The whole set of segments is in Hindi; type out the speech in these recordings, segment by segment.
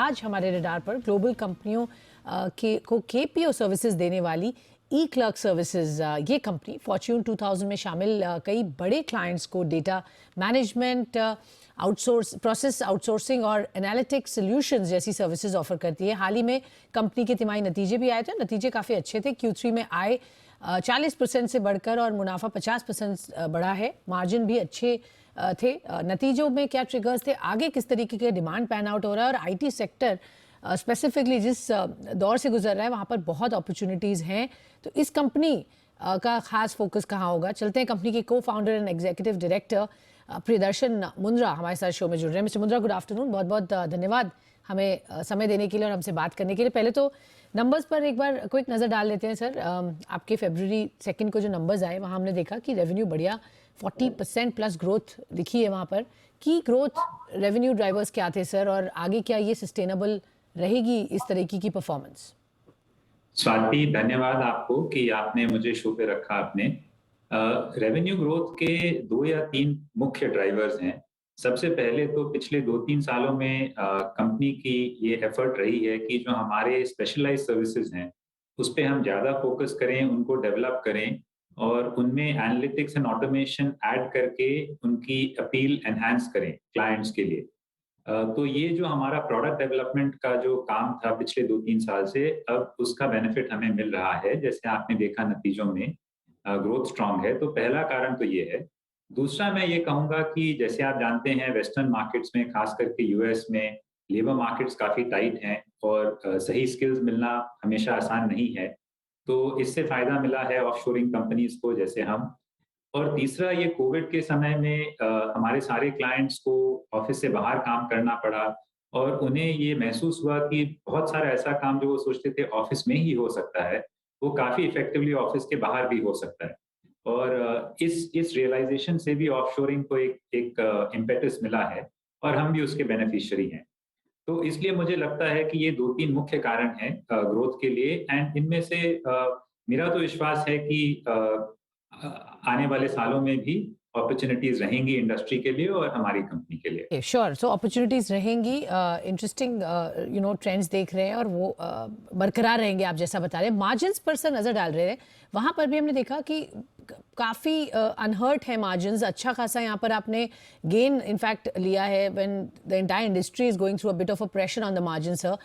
आज हमारे रडार पर ग्लोबल कंपनियों को केपीओ सर्विसेज देने वाली ई क्लर्क सर्विसेज ये कंपनी फॉर्च्यून 2000 में शामिल कई बड़े क्लाइंट्स को डेटा मैनेजमेंट, प्रोसेस आउटसोर्सिंग और एनालिटिक्स सॉल्यूशंस जैसी सर्विसेज ऑफर करती है। हाल ही में कंपनी के तिमाही नतीजे भी आए थे, नतीजे काफ़ी अच्छे थे। Q3 में आय 40% से बढ़कर और मुनाफा 50% बढ़ा है। मार्जिन भी अच्छे थे। नतीजों में क्या ट्रिगर्स थे, आगे किस तरीके के डिमांड पैन आउट हो रहा है, और आईटी सेक्टर स्पेसिफिकली जिस दौर से गुजर रहा है वहाँ पर बहुत अपॉर्चुनिटीज़ हैं, तो इस कंपनी का खास फोकस कहाँ होगा। चलते हैं कंपनी के को founder and executive director Priyadarshan Mundra हमारे साथ शो में जुड़ रहे हैं। Mister Mundra, good afternoon. बहुत बहुत धन्यवाद हमें समय देने के लिए और हमसे बात करने के लिए। पहले तो नंबर्स पर एक बार क्विक नज़र डाल लेते हैं सर। आपके फरवरी 2 को जो नंबर्स आए वहाँ हमने देखा कि रेवेन्यू बढ़िया 40% प्लस ग्रोथ दिखी है। वहाँ पर की ग्रोथ रेवेन्यू ड्राइवर्स क्या थे सर, और आगे क्या ये सस्टेनेबल रहेगी इस तरीके की परफॉर्मेंस? स्वाति, धन्यवाद आपको कि आपने मुझे शो पे रखा। आपने रेवेन्यू ग्रोथ के 2 या 3 मुख्य ड्राइवर्स हैं। सबसे पहले तो पिछले 2-3 सालों में कंपनी की ये एफर्ट रही है कि जो हमारे स्पेशलाइज्ड सर्विसेज हैं उस पे हम ज़्यादा फोकस करें, उनको डेवलप करें और उनमें एनालिटिक्स एंड ऑटोमेशन ऐड करके उनकी अपील एनहांस करें क्लाइंट्स के लिए। तो ये जो हमारा प्रोडक्ट डेवलपमेंट का जो काम था पिछले 2-3 साल से, अब उसका बेनिफिट हमें मिल रहा है। जैसे आपने देखा नतीजों में ग्रोथ स्ट्रांग है, तो पहला कारण तो ये है। दूसरा मैं ये कहूँगा कि जैसे आप जानते हैं वेस्टर्न मार्केट्स में, खास करके यूएस में लेबर मार्केट्स काफ़ी टाइट हैं और सही स्किल्स मिलना हमेशा आसान नहीं है। तो इससे फ़ायदा मिला है ऑफशोरिंग कंपनीज़ को, जैसे हम। और तीसरा, ये कोविड के समय में हमारे सारे क्लाइंट्स को ऑफिस से बाहर काम करना पड़ा और उन्हें ये महसूस हुआ कि बहुत सारा ऐसा काम जो वो सोचते थे ऑफिस में ही हो सकता है, वो काफ़ी इफ़ेक्टिवली ऑफिस के बाहर भी हो सकता है। और इस रियलाइज़ेशन से भी ऑफशोरिंग को एक एक इम्पेटस मिला है और हम भी उसके बेनिफिशियरी हैं। तो इसलिए मुझे लगता है कि ये 2-3 मुख्य कारण हैं ग्रोथ के लिए। एंड इनमें से मेरा तो विश्वास है कि आने वाले सालों में भी अपॉर्चुनिटीज रहेंगी इंडस्ट्री के लिए और हमारी कंपनी के लिए। श्योर, सो अपॉर्चुनिटीज़ रहेंगी। इंटरेस्टिंग ट्रेंड्स देख रहे हैं और वो बरकरार रहेंगे, आप जैसा बता रहे हैं। मार्जिन्स पर सर नज़र डाल रहे हैं, वहाँ पर भी हमने देखा कि काफ़ी अनहर्ट है मार्जिन्स। अच्छा खासा यहाँ पर आपने गेन इनफैक्ट लिया है when the entire industry is going through a bit of a pressure on the margin sir.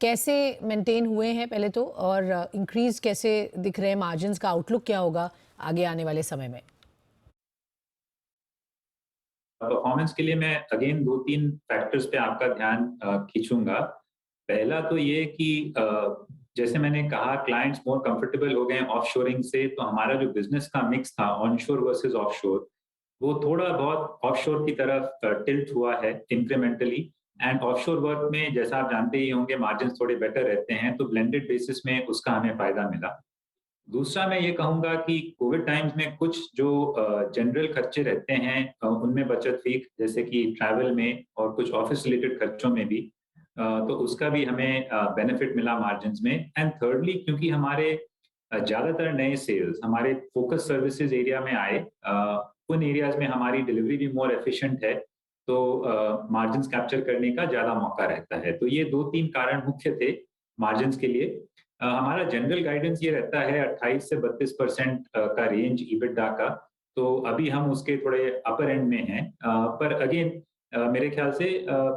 कैसे मेंटेन हुए हैं पहले तो, और इंक्रीज कैसे दिख रहे हैं मार्जिन्स का आउटलुक क्या होगा आगे आने वाले समय में? परफॉर्मेंस के लिए मैं अगेन 2-3 फैक्टर्स पे आपका ध्यान खींचूंगा। पहला तो ये कि जैसे मैंने कहा, क्लाइंट्स मोर कंफर्टेबल हो गए ऑफशोरिंग से, तो हमारा जो बिजनेस का मिक्स था ऑनशोर वर्सेस ऑफशोर, वो थोड़ा बहुत ऑफशोर की तरफ टिल्ट हुआ है इंक्रीमेंटली। एंड ऑफशोर वर्क में जैसा आप जानते ही होंगे मार्जिन थोड़े बेटर रहते हैं, तो ब्लेंडेड बेसिस में उसका हमें फायदा मिला। दूसरा मैं ये कहूँगा कि कोविड टाइम्स में कुछ जो जनरल खर्चे रहते हैं उनमें बचत हुई, जैसे कि ट्रैवल में और कुछ ऑफिस रिलेटेड खर्चों में भी। तो उसका भी हमें बेनिफिट मिला मार्जिन्स में। एंड थर्डली, क्योंकि हमारे ज़्यादातर नए सेल्स हमारे फोकस सर्विसेज एरिया में आए, उन एरियाज में हमारी डिलीवरी भी मोर एफिशिएंट है, तो मार्जिन्स कैप्चर करने का ज़्यादा मौका रहता है। तो ये 2-3 कारण मुख्य थे मार्जिन्स के लिए। हमारा जनरल गाइडेंस ये रहता है 28 से 32% का रेंज इबिटडा का। तो अभी हम उसके थोड़े अपर एंड में हैं। पर अगेन मेरे ख्याल से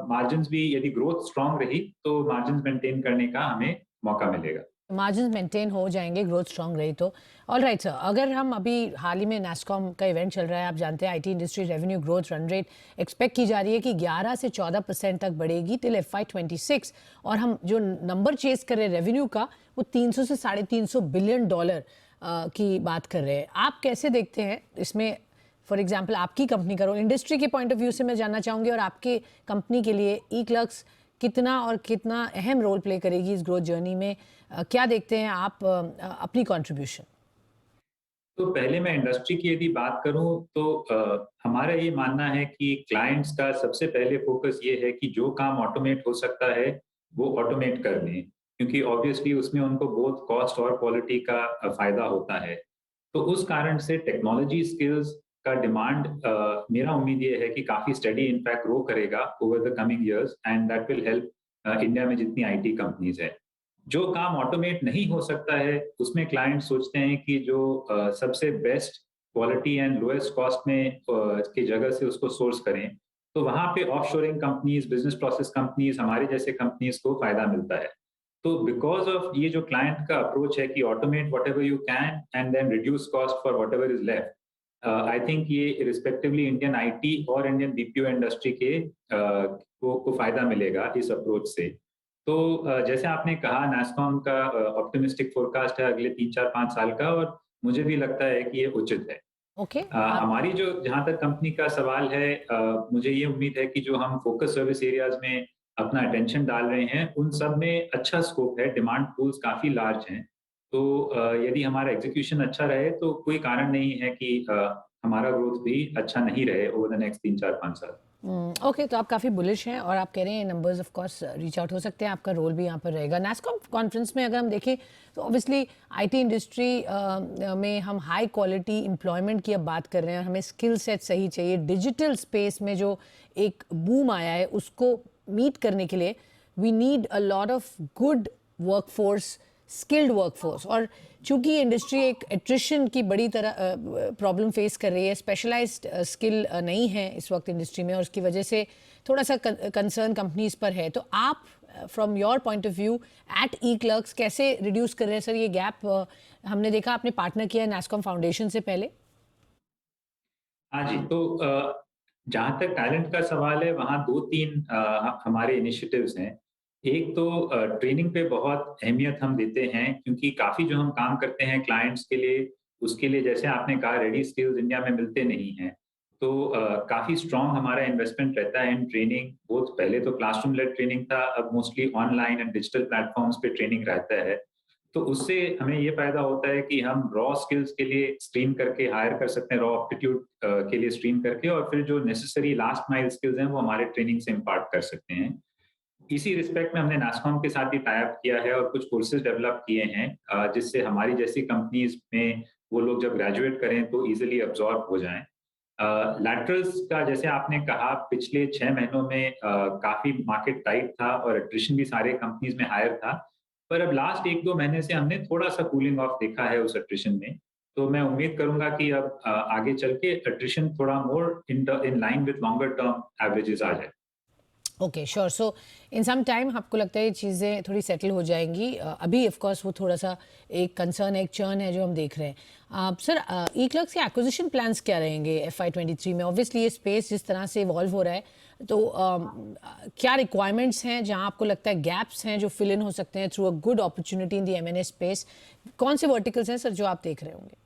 मार्जिन्स भी, यदि ग्रोथ स्ट्रांग रही तो मार्जिन्स मेंटेन करने का हमें मौका मिलेगा। मार्जिन मेंटेन हो जाएंगे ग्रोथ स्ट्रांग रही तो। ऑल राइट सर, अगर हम अभी हाल ही में नेस्कॉम का इवेंट चल रहा है, आप जानते हैं IT industry revenue growth run rate expect की जा रही है कि 11 से 14% तक बढ़ेगी टिल FY26, और हम जो नंबर चेस कर रहे हैं रेवेन्यू का, वो 300 से $350 बिलियन की बात कर रहे हैं। आप कैसे देखते हैं इसमें? फॉर एग्जाम्पल आपकी कंपनी का रोल इंडस्ट्री के पॉइंट ऑफ व्यू से मैं जानना चाहूँगी, और आपके कंपनी के लिए ई क्लर्क्स कितना अहम रोल प्ले करेगी इस ग्रोथ जर्नी में? क्या देखते हैं आप अपनी कंट्रीब्यूशन? तो पहले मैं इंडस्ट्री की यदि बात करूं तो हमारा ये मानना है कि क्लाइंट्स का सबसे पहले फोकस ये है कि जो काम ऑटोमेट हो सकता है वो ऑटोमेट कर दें, क्योंकि ऑब्वियसली उसमें उनको बहुत कॉस्ट और क्वालिटी का फायदा होता है। तो उस कारण से टेक्नोलॉजी स्किल्स का डिमांड, मेरा उम्मीद ये है कि काफी स्टडी इनफैक्ट ग्रो करेगा over the coming years, and that will help India में जितनी आईटी कंपनीज है। जो काम ऑटोमेट नहीं हो सकता है उसमें क्लाइंट सोचते हैं कि जो सबसे best quality and lowest cost में की जगह से उसको सोर्स करें, तो वहां पे offshoring companies, business process companies, हमारे जैसे कंपनीज को फायदा मिलता है। तो बिकॉज ऑफ ये जो क्लाइंट का अप्रोच है कि automate whatever you can and then reduce cost for whatever is left, I think ये रिस्पेक्टिवली इंडियन आईटी और इंडियन बीपीओ इंडस्ट्री के को फायदा मिलेगा इस अप्रोच से। तो जैसे आपने कहा, नैस्कॉम का ऑप्टिमिस्टिक फोरकास्ट है अगले 3 4 5 साल का, और मुझे भी लगता है कि ये उचित है। ओके। हमारी जो जहाँ तक कंपनी का सवाल है, मुझे ये उम्मीद है कि जो हम फोकस सर्विस एरियाज में अपना अटेंशन डाल रहे हैं उन सब में अच्छा स्कोप है, डिमांड पूल्स काफी लार्ज हैं। तो यदि हमारा एग्जीक्यूशन अच्छा रहे तो कोई कारण नहीं है कि हमारा ग्रोथ भी अच्छा नहीं रहे ओवर द नेक्स्ट 3 4 5 साल। ओके, तो आप काफ़ी बुलिश हैं और आप कह रहे हैं numbers of course reach out हो सकते हैं, आपका रोल भी यहाँ पर रहेगा। नैस्कॉम कॉन्फ्रेंस में अगर हम देखें तो ऑब्वियसली आईटी इंडस्ट्री में हम हाई क्वालिटी एम्प्लॉयमेंट की अब बात कर रहे हैं, हमें स्किल सेट सही चाहिए। डिजिटल स्पेस में जो एक बूम आया है उसको मीट करने के लिए we need a lot of good workforce, skilled workforce. और चूंकि इंडस्ट्री एक एट्रिशन की बड़ी तरह प्रॉब्लम फेस कर रही है, स्पेशलाइज्ड स्किल नहीं है इस वक्त इंडस्ट्री में, और उसकी वजह से थोड़ा सा कंसर्न कंपनीज पर है। तो आप from your point of view at eClerx कैसे रिड्यूस कर रहे हैं सर ये गैप? हमने देखा आपने पार्टनर किया है नैस्कॉम फाउंडेशन से पहले। हाँ जी, तो जहाँ तक टैलेंट का सवाल है, वहाँ 2 3 हमारे इनिशिएटिव्स हैं। एक तो ट्रेनिंग पे बहुत अहमियत हम देते हैं, क्योंकि काफ़ी जो हम काम करते हैं क्लाइंट्स के लिए, उसके लिए जैसे आपने कहा रेडी स्किल्स इंडिया में मिलते नहीं हैं। तो काफ़ी स्ट्रॉन्ग हमारा इन्वेस्टमेंट रहता है इन ट्रेनिंग। बहुत पहले तो क्लासरूम लेड ट्रेनिंग था, अब mostly online and digital platforms पे ट्रेनिंग रहता है। तो उससे हमें ये फायदा होता है कि हम रॉ स्किल्स के लिए स्क्रीन करके हायर कर सकते हैं, रॉ एप्टीट्यूड के लिए स्क्रीन करके, और फिर जो नेसेसरी लास्ट माइल स्किल्स हैं वो हमारे ट्रेनिंग से इम्पार्ट कर सकते हैं। इसी रिस्पेक्ट में हमने नास्कॉम के साथ भी टाई अप किया है और कुछ कोर्सेज डेवलप किए हैं, जिससे हमारी जैसी कंपनीज में वो लोग जब ग्रेजुएट करें तो इजिली अब्जॉर्ब हो जाएं। लैटरल्स का जैसे आपने कहा, पिछले 6 महीनों में काफी मार्केट टाइट था और एट्रिशन भी सारे कंपनीज में हायर था, पर अब लास्ट 1 2 महीने से हमने थोड़ा सा कूलिंग ऑफ देखा है उस एट्रिशन में। तो मैं उम्मीद करूंगा कि अब आगे चल के एट्रिशन थोड़ा more in line with longer term averages आ जाए। Okay sure. So in some time आपको लगता है ये चीज़ें थोड़ी सेटल हो जाएंगी? अभी ऑफ कोर्स वो थोड़ा सा एक कंसर्न, एक चर्न है जो हम देख रहे हैं। सर ई क्लर्क्स के एक्विजिशन प्लान्स क्या रहेंगे FY23 में? ऑब्वियसली ये स्पेस जिस तरह से इवॉल्व हो रहा है, तो क्या रिक्वायरमेंट्स हैं जहां आपको लगता है गैप्स हैं जो फिल इन हो सकते हैं through a good opportunity in the M&A space? कौन से वर्टिकल्स हैं सर जो आप देख रहे होंगे?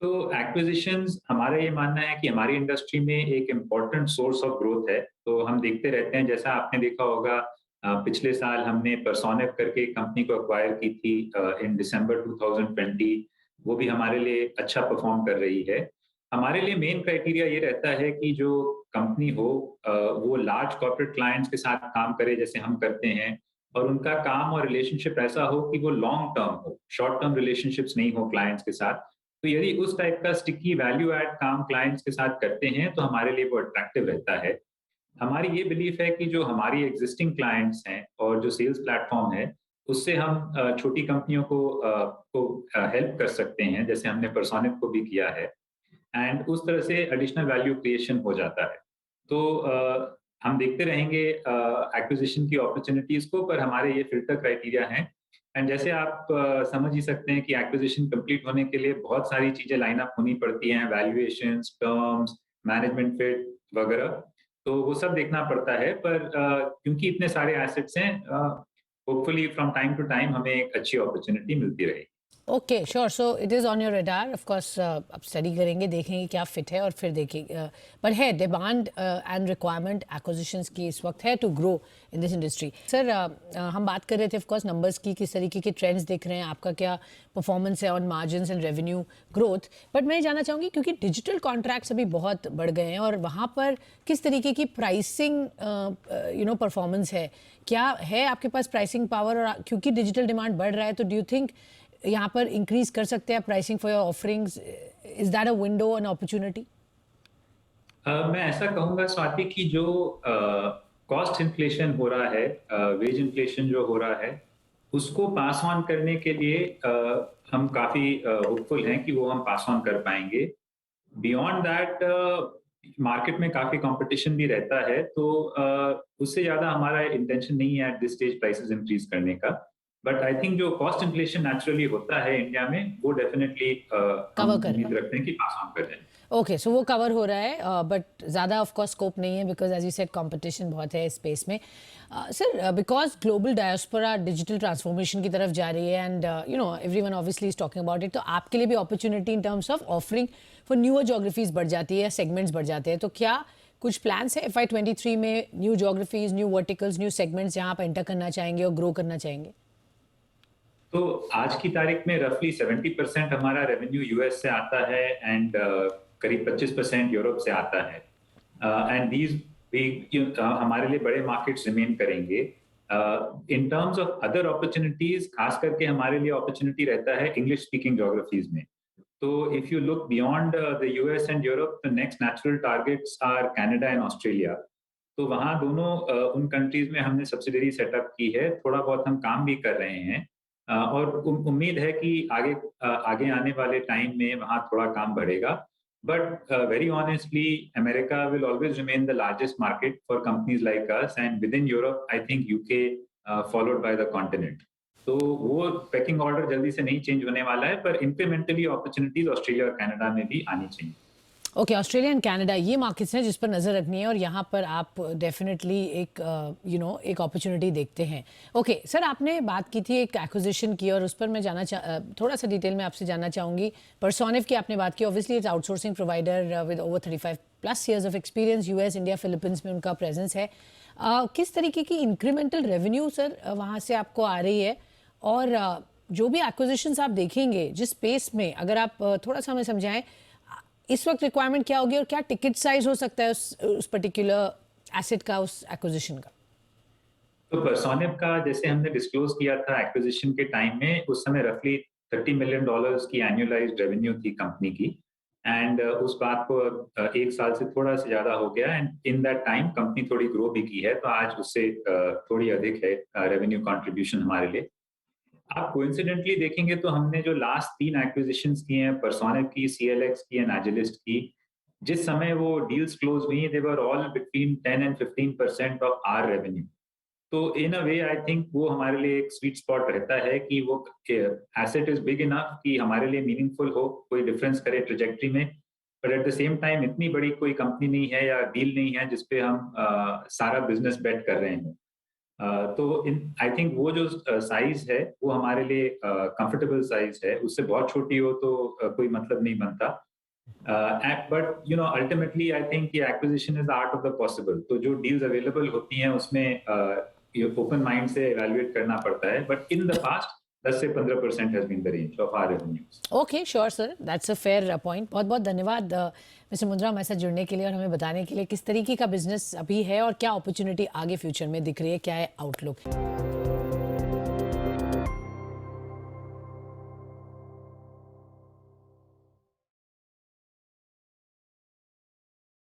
तो एक्विजिशंस, हमारा ये मानना है कि हमारी इंडस्ट्री में एक इम्पोर्टेंट सोर्स ऑफ ग्रोथ है। तो हम देखते रहते हैं, जैसा आपने देखा होगा पिछले साल हमने परसोनिक करके कंपनी को अक्वायर की थी इन दिसंबर 2020। वो भी हमारे लिए अच्छा परफॉर्म कर रही है। हमारे लिए मेन क्राइटेरिया ये रहता है कि जो कंपनी हो वो लार्ज कॉर्पोरेट क्लाइंट्स के साथ काम करे जैसे हम करते हैं, और उनका काम और रिलेशनशिप ऐसा हो कि वो लॉन्ग टर्म हो, शॉर्ट टर्म रिलेशनशिप्स नहीं हो क्लाइंट्स के साथ। तो यदि उस टाइप का स्टिकी वैल्यू एड काम क्लाइंट्स के साथ करते हैं तो हमारे लिए वो अट्रैक्टिव रहता है। हमारी ये बिलीफ है कि जो हमारी एग्जिस्टिंग क्लाइंट्स हैं और जो सेल्स प्लेटफॉर्म है, उससे हम छोटी कंपनियों को हेल्प कर सकते हैं, जैसे हमने परसोनिक को भी किया है, एंड उस तरह से एडिशनल वैल्यू क्रिएशन हो जाता है। तो हम देखते रहेंगे एक्विजिशन की अपॉर्चुनिटीज को, पर हमारे ये फिल्टर क्राइटेरिया हैं। एंड जैसे आप समझ ही सकते हैं कि एक्विजिशन कंप्लीट होने के लिए बहुत सारी चीजें लाइन अप होनी पड़ती हैं, वैल्यूएशंस, टर्म्स, मैनेजमेंट फिट वगैरह। तो वो सब देखना पड़ता है, पर क्योंकि इतने सारे एसेट्स हैं, hopefully from time to time हमें एक अच्छी अपॉर्चुनिटी मिलती रहेगी। Okay sure. So it is on your radar of course. अब स्टडी करेंगे, देखेंगे क्या फिट है और फिर देखेंगे। पर है डिमांड एंड रिक्वायरमेंट एक्विजिशंस की इस वक्त है to grow in this industry. Sir हम बात कर रहे थे ऑफ कोर्स नंबर्स की, किस तरीके के ट्रेंड्स दिख रहे हैं, आपका क्या परफॉर्मेंस है on margins and revenue growth. But मैं ये जानना चाहूँगी क्योंकि डिजिटल कॉन्ट्रैक्ट्स अभी बहुत बढ़ गए हैं और वहाँ पर किस तरीके की प्राइसिंग परफॉर्मेंस है, क्या है आपके पास प्राइसिंग पावर? और क्योंकि डिजिटल डिमांड बढ़ रहा है तो डू यू थिंक यहाँ पर इंक्रीज कर सकते हैं pricing for your offerings? Is that a window an opportunity? मैं ऐसा कहूंगा स्वाति कि जो कॉस्ट इन्फ्लेशन हो रहा है, वेज इन्फ्लेशन जो हो रहा है, उसको पास ऑन करने के लिए हम काफ़ी होपफुल हैं कि वो हम पास ऑन कर पाएँगे। बियॉन्ड दैट मार्केट में काफ़ी कॉम्पिटिशन भी रहता है, तो उससे ज़्यादा हमारा इंटेंशन नहीं है at this stage prices increase करने का। बट आई थिंक जो कॉस्ट इन्फ्लेशन नेचुरली होता है इंडिया में, वो डेफिनिटली हम कवर उम्मीद करेगा। रखते हैं कि पास ऑन कर जाएँ। ओके, सो वो कवर हो रहा है, बट ज़्यादा ऑफ कोर्स स्कोप नहीं है because as you said competition बहुत है इस स्पेस में। Sir, because global diaspora digital transformation की तरफ जा रही है and you know everyone obviously is talking about it, तो आपके लिए भी opportunity in terms of offering for newer geographies बढ़ जाती है, सेगमेंट्स बढ़ जाते हैं, तो क्या कुछ प्लान्स है FY23 में new geographies, new verticals, new segments जहाँ आप एंटर करना चाहेंगे और ग्रो करना चाहेंगे? तो आज की तारीख में रफली 70% हमारा रेवेन्यू यूएस से आता है एंड करीब 25% यूरोप से आता है। एंड दीज भी हमारे लिए बड़े मार्केट्स रिमेन करेंगे। इन टर्म्स ऑफ अदर अपॉर्चुनिटीज, खास करके हमारे लिए अपॉर्चुनिटी रहता है इंग्लिश स्पीकिंग ज्योग्राफीज में। तो if you look beyond the US and Europe, the next natural targets are Canada and Australia. तो वहाँ दोनों उन कंट्रीज में हमने सब्सिडरी सेटअप की है, थोड़ा बहुत हम काम भी कर रहे हैं। और उम्मीद है कि आगे आने वाले टाइम में वहाँ थोड़ा काम बढ़ेगा। But very honestly, America will always remain the largest market for companies like us, and with in Europe I think UK followed by the continent. तो वो पैकिंग ऑर्डर जल्दी से नहीं चेंज होने वाला है, पर इंक्रीमेंटली अपॉर्चुनिटीज ऑस्ट्रेलिया और कनाडा में भी आनी चाहिए। ओके, ऑस्ट्रेलिया एंड कनाडा ये मार्केट्स हैं जिस पर नज़र रखनी है और यहाँ पर आप डेफिनेटली एक यू नो एक अपॉर्चुनिटी देखते हैं। ओके सर, आपने बात की थी एक एक्विजिशन की और उस पर मैं थोड़ा सा डिटेल में आपसे जानना चाहूँगी। परसोनिव की आपने बात की, obviously it's outsourcing provider with over 35+ years of experience, US, India, Philippines में उनका प्रेजेंस है। किस तरीके की इंक्रीमेंटल रेवेन्यू सर वहाँ से आपको आ रही है, और जो भी एक्विजिशंस आप देखेंगे जिस स्पेस में, अगर आप थोड़ा सा हमें समझाएं इस वक्त रिक्वायरमेंट क्या होगी और क्या टिकट साइज हो सकता है उस पर्टिकुलर एसेट का, उस एक्विजिशन का? तो परसोनिव का जैसे हमने डिस्क्लोज किया था एक्विजिशन के टाइम में, उस समय रफली $30 मिलियन की एनुअलाइज्ड रेवेन्यू थी कंपनी की। एंड उस बात को एक साल से थोड़ा सा ज्यादा हो गया, and in that time company थोड़ी ग्रो भी की है, तो आज उससे थोड़ी अधिक है रेवेन्यू कंट्रीब्यूशन हमारे लिए। आप कोइंसिडेंटली देखेंगे तो हमने जो लास्ट 3 एक्विजिशंस किए हैं, परसोनिव की, CLX की एंड एजिलिस्ट की, जिस समय वो डील्स क्लोज हुई, they were all between 10 and 15% of our revenue. तो in a way I think वो हमारे लिए एक स्वीट स्पॉट रहता है कि वो एसेट इज बिग इनफ कि हमारे लिए मीनिंगफुल हो, कोई डिफरेंस करे ट्रेजेक्टरी में, but at the same time इतनी बड़ी कोई कंपनी नहीं है या डील नहीं है जिसपे हम सारा बिजनेस बेट कर रहे हैं। तो इन आई थिंक वो जो साइज है वो हमारे लिए कंफर्टेबल साइज है। उससे बहुत छोटी हो तो कोई मतलब नहीं बनता। But you know ultimately I think ये acquisition is the art of the possible. तो जो डील्स अवेलेबल होती हैं उसमें ये ओपन माइंड से इवैल्यूएट करना पड़ता है, बट इन द पास्ट 10 से 15% has been the range of our revenues. Okay, sure sir, that's a fair point. बहुत बहुत धन्यवाद मिस्टर मुंद्रा हमारे साथ जुड़ने के लिए और हमें बताने के लिए किस तरीके का बिजनेस अभी है और क्या अपॉर्चुनिटी आगे फ्यूचर में दिख रही है, क्या है आउटलुक।